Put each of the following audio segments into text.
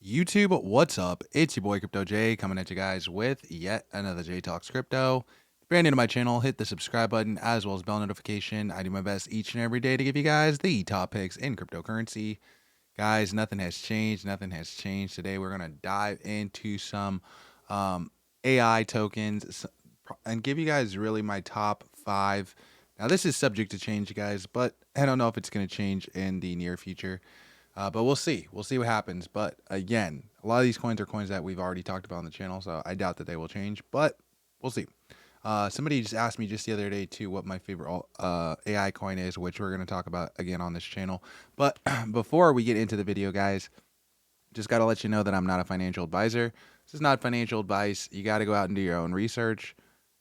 YouTube, what's up? It's your boy Crypto J coming at you guys with yet another J Talks Crypto. If you're brand new to my channel, hit the subscribe button as well as bell notification. I do my best each and every day to give you guys the top picks in cryptocurrency. Guys, nothing has changed. Nothing has changed. Today we're going to dive into some AI tokens and give you guys really my top 5. Now this is subject to change, you guys, but I don't know if it's going to change in the near future. But we'll see. We'll see what happens. But again, a lot of these coins are coins that we've already talked about on the channel, so I doubt that they will change. But we'll see. Somebody just asked me just the other day too what my favorite AI coin is, which we're going to talk about again on this channel. But before we get into the video, guys, just got to let you know that I'm not a financial advisor. This is not financial advice. You got to go out and do your own research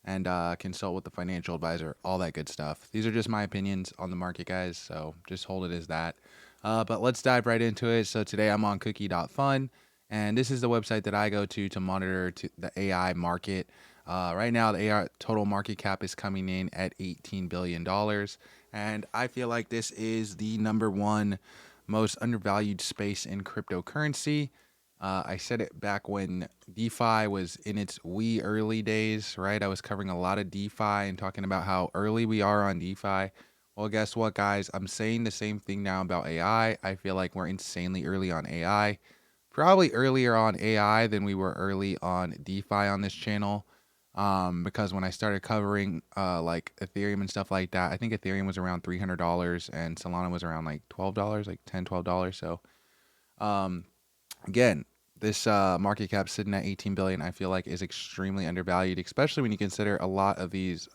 and consult with the financial advisor, all that good stuff. These are just my opinions on the market, guys, so just hold it as that. But let's dive right into it. So today I'm on Cookiefun, and this is the website that I go to monitor the AI market. Right now, the AI total market cap is coming in at $18 billion, and I feel like this is the #1 most undervalued space in cryptocurrency. I said it back when DeFi was in its wee early days, right? I was covering a lot of DeFi and talking about how early we are on DeFi. Well, guess what, guys? I'm saying the same thing now about AI. I feel like we're insanely early on AI. Probably earlier on AI than we were early on DeFi on this channel. Because when I started covering like Ethereum and stuff like that, I think Ethereum was around $300 and Solana was around like $12, like $10, $12. So again, this market cap sitting at 18 billion, I feel like is extremely undervalued, especially when you consider a lot of these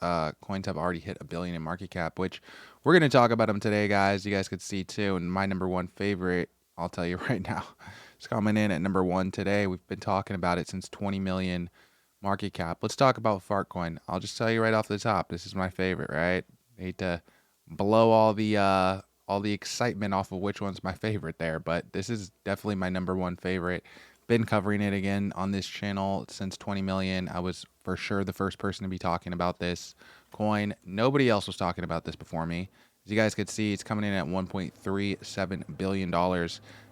coins have already hit $1 billion in market cap, which we're going to talk about them today, guys. You guys could see too. And my #1 favorite, I'll tell you right now, it's coming in at #1 today. We've been talking about it since 20 million market cap. Let's talk about Fcoin. I'll just tell you right off the top, this is my favorite, right? I hate to blow all the excitement off of which one's my favorite there, but this is definitely my #1 favorite. Been covering it again on this channel since 20 million. I was for sure the first person to be talking about this coin. Nobody else was talking about this before me. As you guys could see, it's coming in at $1.37 billion.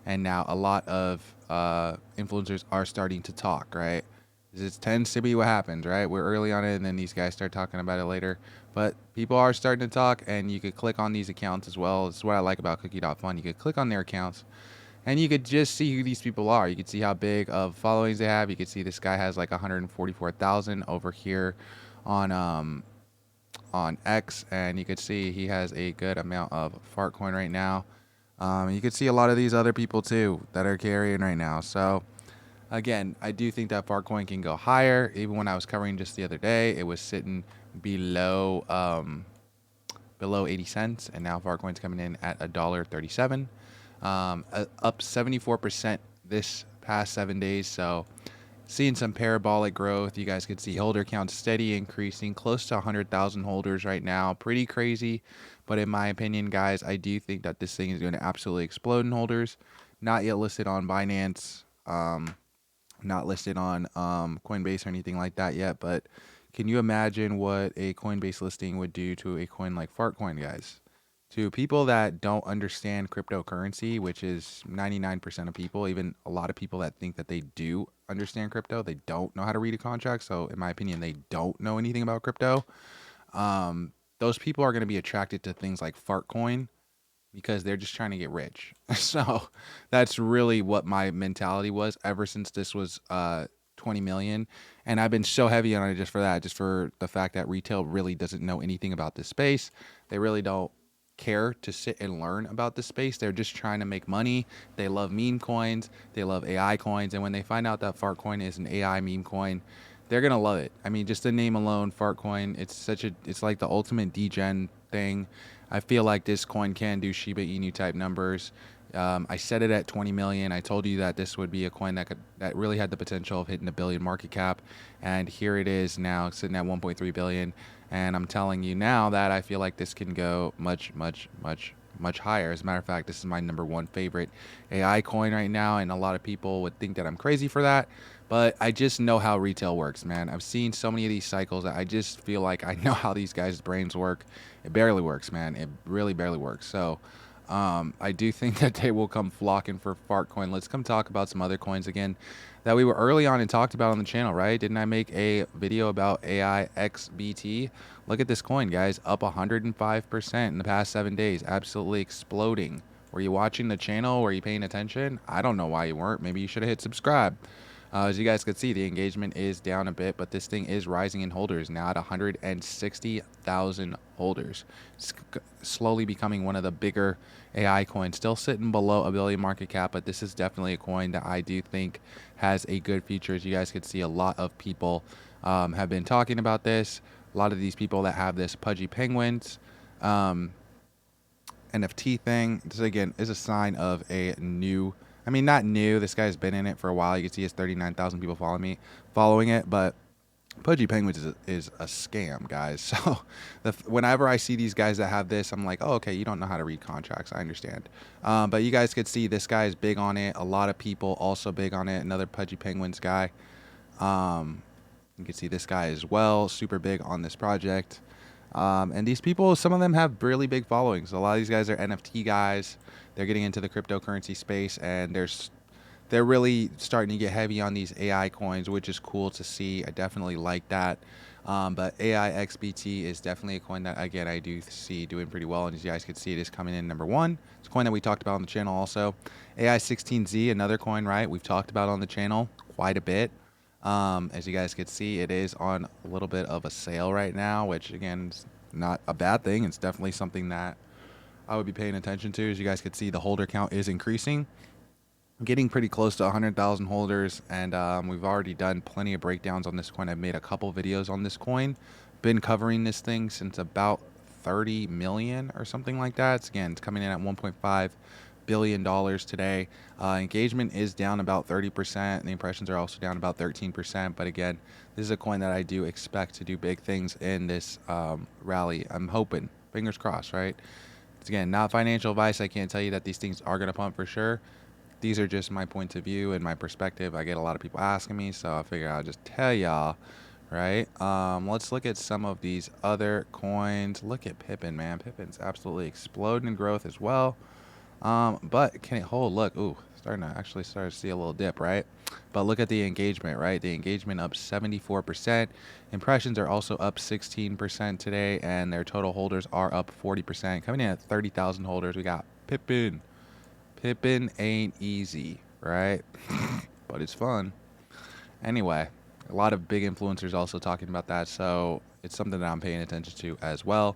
And now a lot of influencers are starting to talk, right? This tends to be what happens, right? We're early on it, and then these guys start talking about it later. But people are starting to talk, and you could click on these accounts as well. This is what I like about Cookie.fun. You could click on their accounts, and you could just see who these people are. You could see how big of followings they have. You could see this guy has like 144,000 over here on X, and you could see he has a good amount of Fcoin right now. You could see a lot of these other people too that are carrying right now. So again, I do think that Fcoin can go higher. Even when I was covering just the other day, it was sitting below below 80 cents, and now Fcoin's coming in at $1.37. Up 74% this past 7 days. So seeing some parabolic growth. You guys could see holder count steady increasing, close to 100,000 holders right now. Pretty crazy. But in my opinion, guys, I do think that this thing is going to absolutely explode in holders. Not yet listed on Binance, not listed on Coinbase or anything like that yet. But can you imagine what a Coinbase listing would do to a coin like Fcoin, guys? To people that don't understand cryptocurrency, which is 99% of people, even a lot of people that think that they do understand crypto, they don't know how to read a contract. So in my opinion, they don't know anything about crypto. Those people are going to be attracted to things like Fcoin because they're just trying to get rich. So that's really what my mentality was ever since this was 20 million. And I've been so heavy on it just for that, just for the fact that retail really doesn't know anything about this space. They really don't care to sit and learn about the space. They're just trying to make money. They love meme coins. They love AI coins. And when they find out that Fcoin is an AI meme coin, they're going to love it. I mean, just the name alone, Fcoin, it's like the ultimate degen thing. I feel like this coin can do Shiba Inu type numbers. I said it at 20 million. I told you that this would be a coin that really had the potential of hitting $1 billion market cap. And here it is now sitting at 1.3 billion. And I'm telling you now that I feel like this can go much higher. As a matter of fact, this is my #1 favorite AI coin right now. And a lot of people would think that I'm crazy for that. But I just know how retail works, man. I've seen so many of these cycles that I just feel like I know how these guys' brains work. It barely works, man. It really barely works. So I do think that they will come flocking for Fcoin. Let's come talk about some other coins again that we were early on and talked about on the channel, right? Didn't I make a video about AIBT? Look at this coin, guys, up 105% in the past 7 days, absolutely exploding. Were you watching the channel? Were you paying attention? I don't know why you weren't. Maybe you should have hit subscribe. As you guys could see, the engagement is down a bit, but this thing is rising in holders, now at 160,000 holders. It's slowly becoming one of the bigger AI coins, still sitting below $1 billion market cap, but this is definitely a coin that I do think has a good future. As you guys could see, a lot of people have been talking about this. A lot of these people that have this Pudgy Penguins NFT thing, this again is a sign of a new, I mean, not new, this guy's been in it for a while. You can see his 39,000 people following it, but Pudgy Penguins is a scam, guys. So whenever I see these guys that have this, I'm like, oh, okay, you don't know how to read contracts. I understand. But you guys could see this guy is big on it. A lot of people also big on it. Another Pudgy Penguins guy. You can see this guy as well, super big on this project. And these people, some of them have really big followings. A lot of these guys are NFT guys. They're getting into the cryptocurrency space, and they're really starting to get heavy on these AI coins, which is cool to see. I definitely like that. But AIXBT is definitely a coin that, again, I do see doing pretty well. And as you guys can see, it is coming in #1. It's a coin that we talked about on the channel also. AI16Z, another coin, right? We've talked about on the channel quite a bit. As you guys can see, it is on a little bit of a sale right now, which, again, is not a bad thing. It's definitely something that I would be paying attention to. As you guys can see, the holder count is increasing, getting pretty close to 100,000 holders, and we've already done plenty of breakdowns on this coin. I've made a couple videos on this coin, been covering this thing since about 30 million or something like that. It's coming in at 1.5 billion dollars today. Engagement is down about 30%. The impressions are also down about 13%. But again, this is a coin that I do expect to do big things in this rally. I'm hoping, fingers crossed, right? It's, again, not financial advice. I can't tell you that these things are going to pump for sure. These are just my point of view and my perspective. I get a lot of people asking me, so I figure I'll just tell y'all, right? Let's look at some of these other coins. Look at Pippen, man. Pippen's absolutely exploding in growth as well. But can it hold? Look, ooh, starting to see a little dip, right? But look at the engagement, right? The engagement up 74%. Impressions are also up 16% today, and their total holders are up 40%. Coming in at 30,000 holders, we got Pippen. Pippen ain't easy, right? But it's fun. Anyway, a lot of big influencers also talking about that, so it's something that I'm paying attention to as well.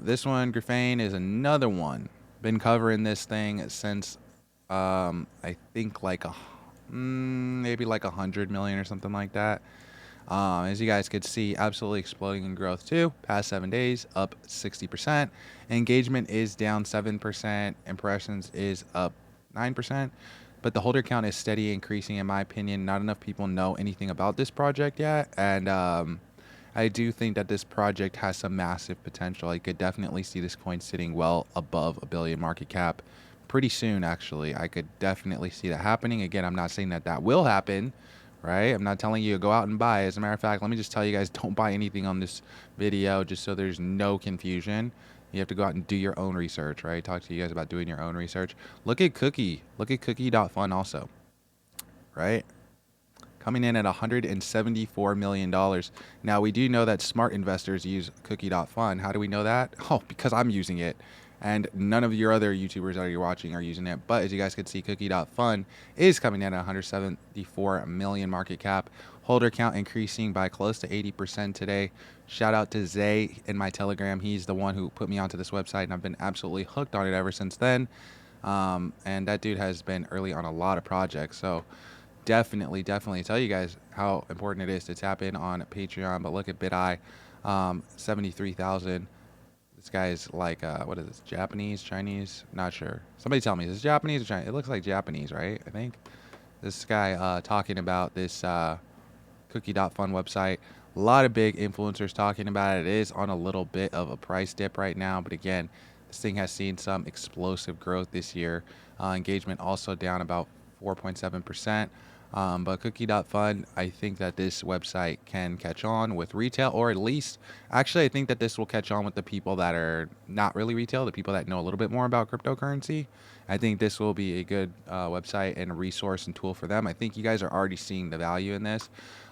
This one, GRIFT, is another one. Been covering this thing since I think like maybe like 100 million or something like that. As you guys could see, absolutely exploding in growth too. Past 7 days, up 60%. Engagement is down 7%. Impressions is up 9%. But the holder count is steady increasing, in my opinion. Not enough people know anything about this project yet, and I do think that this project has some massive potential. I could definitely see this coin sitting well above $1 billion market cap pretty soon, actually. I could definitely see that happening. Again, I'm not saying that that will happen, right? I'm not telling you to go out and buy. As a matter of fact, let me just tell you guys, don't buy anything on this video, just so there's no confusion. You have to go out and do your own research, right? Talk to you guys about doing your own research. Look at Cookie. Look at Cookie.fun also, right? Coming in at $174 million. Now, we do know that smart investors use Cookie.fun. How do we know that? Oh, because I'm using it. And none of your other YouTubers that you're watching are using it. But as you guys can see, Cookie.fun is coming in at 174 million market cap. Holder count increasing by close to 80% today. Shout out to Zay in my Telegram. He's the one who put me onto this website, and I've been absolutely hooked on it ever since then. And that dude has been early on a lot of projects. So definitely tell you guys how important it is to tap in on Patreon. But look at BitEye, 73,000. This guy is like, what is this, Japanese, Chinese? Not sure. Somebody tell me, is this Japanese or Chinese? It looks like Japanese, right? I think. This guy talking about this Cookie.fun website. A lot of big influencers talking about it. It is on a little bit of a price dip right now, but again, this thing has seen some explosive growth this year. Engagement also down about 4.7%. But Cookie.Fun, I think that this website can catch on with retail, or at least, actually, I think that this will catch on with the people that are not really retail, the people that know a little bit more about cryptocurrency. I think this will be a good website and a resource and tool for them. I think you guys are already seeing the value in this.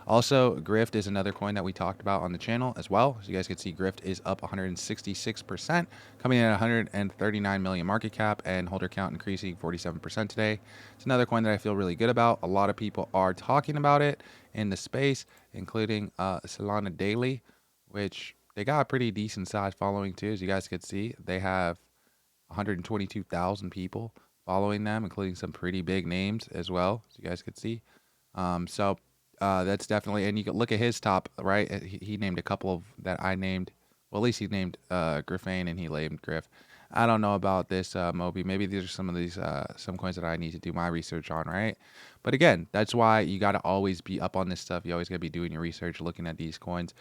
Also, GRIFT is another coin that we talked about on the channel as well. So you guys can see GRIFT is up 166%, coming in at 139 million market cap, and holder count increasing 47% today. It's another coin that I feel really good about. A lot of people are talking about it in the space, including Solana Daily, which they got a pretty decent size following too. As you guys can see, they have 122,000 people following them, including some pretty big names as well, as you guys could see. That's definitely, and you can look at his top, right? He named a couple of that I named. Well, at least he named Griffane and he named Griff. I don't know about this Moby. Maybe these are some of these some coins that I need to do my research on, right? But again, that's why you got to always be up on this stuff. You always got to be doing your research, looking at these coins.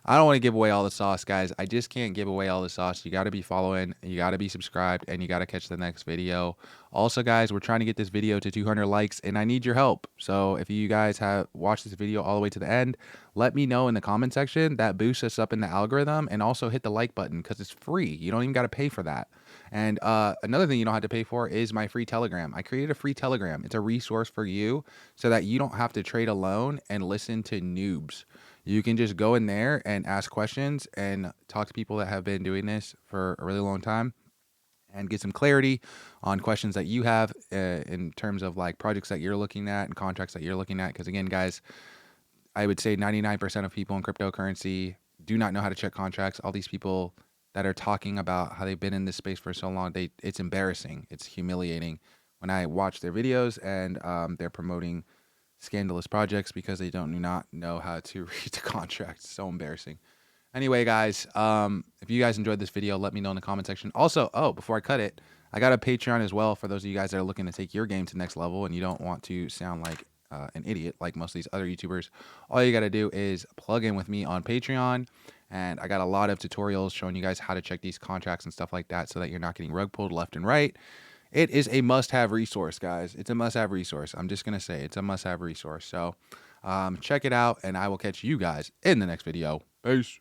I don't want to give away all the sauce, guys. I just can't give away all the sauce. You got to be following, you got to be subscribed, and you got to catch the next video. Also, guys, we're trying to get this video to 200 likes, and I need your help. So if you guys have watched this video all the way to the end, let me know in the comment section. That boosts us up in the algorithm. And also hit the like button because it's free. You don't even got to pay for that. And another thing you don't have to pay for is my free Telegram. I created a free Telegram. It's a resource for you so that you don't have to trade alone and listen to noobs. You can just go in there and ask questions and talk to people that have been doing this for a really long time and get some clarity on questions that you have in terms of like projects that you're looking at and contracts that you're looking at. Because again, guys, I would say 99% of people in cryptocurrency do not know how to check contracts. All these people that are talking about how they've been in this space for so long, it's embarrassing. It's humiliating when I watch their videos and they're promoting scandalous projects because they do not know how to read the contracts. So embarrassing. Anyway, guys, if you guys enjoyed this video, let me know in the comment section. Also, before I cut it, I got a Patreon as well for those of you guys that are looking to take your game to the next level and you don't want to sound like an idiot like most of these other YouTubers. All you got to do is plug in with me on Patreon, and I got a lot of tutorials showing you guys how to check these contracts and stuff like that so that you're not getting rug pulled left and right. It is a must-have resource, guys. It's a must-have resource. I'm just going to say it's a must-have resource. So check it out, and I will catch you guys in the next video. Peace.